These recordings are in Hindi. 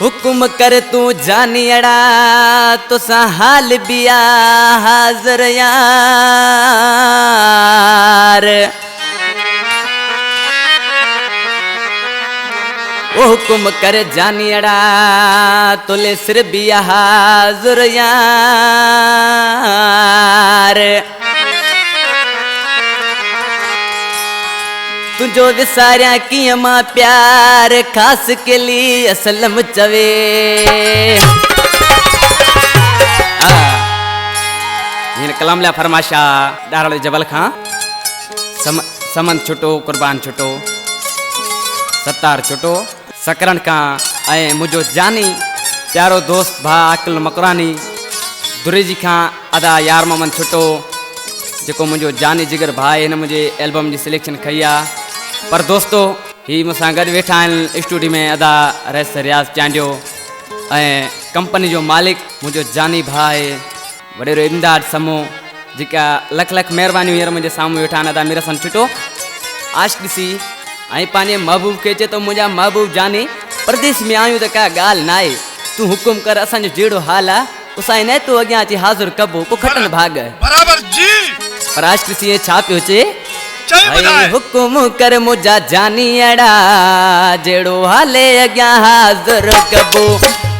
हुकुम कर तू जानियड़ा तुसा हाल बिया हाजर यार। ओ हुकुम कर जानियड़ा तुले सिर बिया हाजर यार। तुझो विसारिया किया मां प्यार खास के लिए असलम चवे। कलाम लिया फरमाशा डारल जबल खां समन छुटो कुर्बान छुटो सत्तार छुटो सकरण खां ऐं मुझो जानी प्यारो दोस्त भा अकिल मकरानी दुरेजी खां अदा यार मोहम्मद छुटो जेको मुझो जानी जिगर भाई हिन मुझे एल्बम जी सिलेक्शन कई आ। पर दोस्तों ही मुसां गॾु वेठा आहिनि स्टूडियो में अदा रस रियाज़ चांडियो ऐं कंपनी जो मालिक मुझो जानी भाई वॾेरो इमदाद समो जेका लख लख महिरबानी हींअर मुंहिंजे साम्हूं वेठा आहिनि अदा मीरसन छुटो आश ॾिसी ऐं पंहिंजे महबूब खे चए थो मुंहिंजा महबूब जानी परदेस में आहियूं त का ॻाल्हि न आहे तूं हुकुम कर असांजो जहिड़ो हाल आहे उसां न तूं अॻियां अची हाज़ुर कबो पोइ खटनि भाग बराबर जी। पर आश ॾिसी छा पियो चए हुकुम कर मुझा जानी अड़ा जेड़ो हाले अग्या हाज़ुर कबो।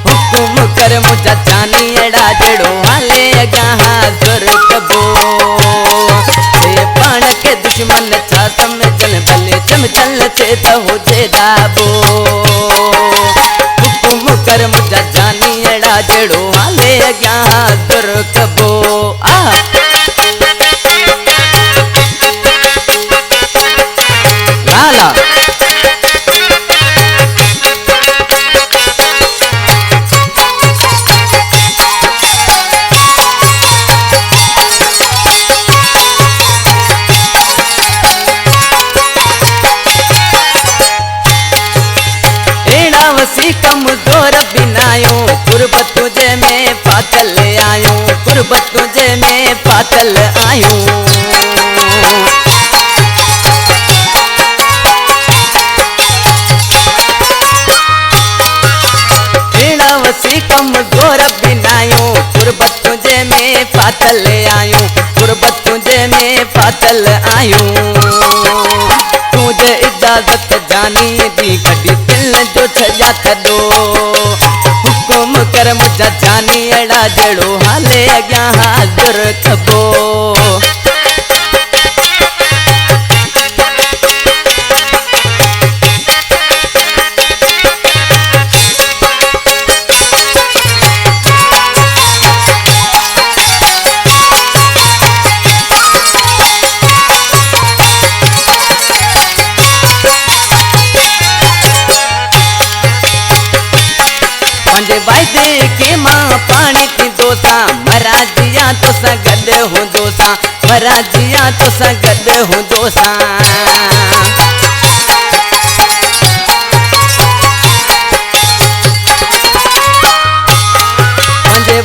हुकुम कर मुझा जानी अड़ा जेड़ो हाले अग्या हाज़ुर कबो। ये पाण के दुश्मन छा समझन भले चमचल थे त हुजे दाबो। हुकुम कर मुझा जानी अड़ा जेड़ो हाले अग्या हाज़ुर कबो। कमजोर बिनायो कुर्बत तुझे में पातल आयो कुर्बत तुझे में पातल आयो। एड़ा वसी कमजोर बिनायो कुर्बत तुझे में पातल आयो कुर्बत तुझे में पातल आयो। तुझे इजाजत जानी दी कदी दिल जो छजा थदो। हुकुम कर मुझा जानी अड़ा जेड़ो हाले अग्या हाज़ुर कबो। वायदे के मां पानी की दोसा मराजिया तो सा गद हूँ दोसा मराजिया तो सा गद हूँ दोसा।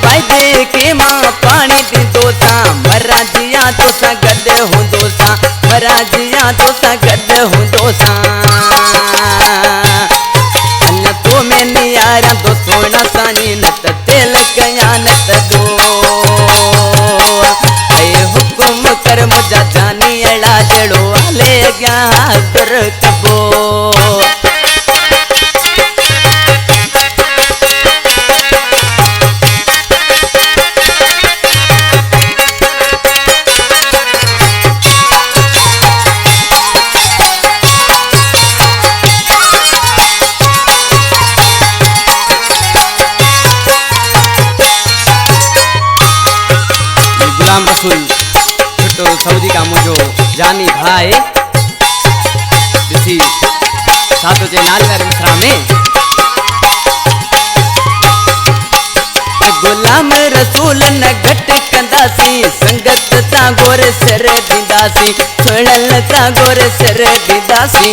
वायदे के मां पानी की दोसा मराजिया तो सा गद हूँ दोसा मराजिया तो सा गद हूँ दोसा। तो मैंने यार तो सोना सानी नत तेल कया नत दो। हुकुम कर मुझा जानी अड़ा जेड़ो हाले अग्या हाज़ुर कबो। छुट्टो सऊदी का मुझो जानी भाई दिसी सातो जे नाल में मिसरा में गुलाम रसूल न घट कंदासी संगत ता गोर सिर दीदासी छोड़ल ता गोर सिर दीदासी।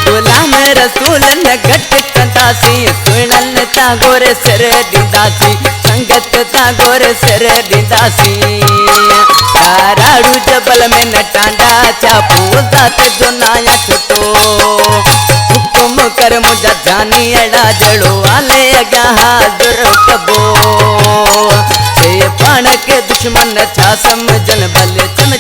गुलाम रसूल न घट कंदासी सुनल ता गोर सिर दीदासी संगत ता गोर सिर दीदासी। राड़ू जबल में न टांडा छापू जात जो नाया छुटो हुकुम कर मुझा जानी अड़ा जड़ो आले अगा हाजुर कबो ये पाण के दुश्मन छा समझन भले चम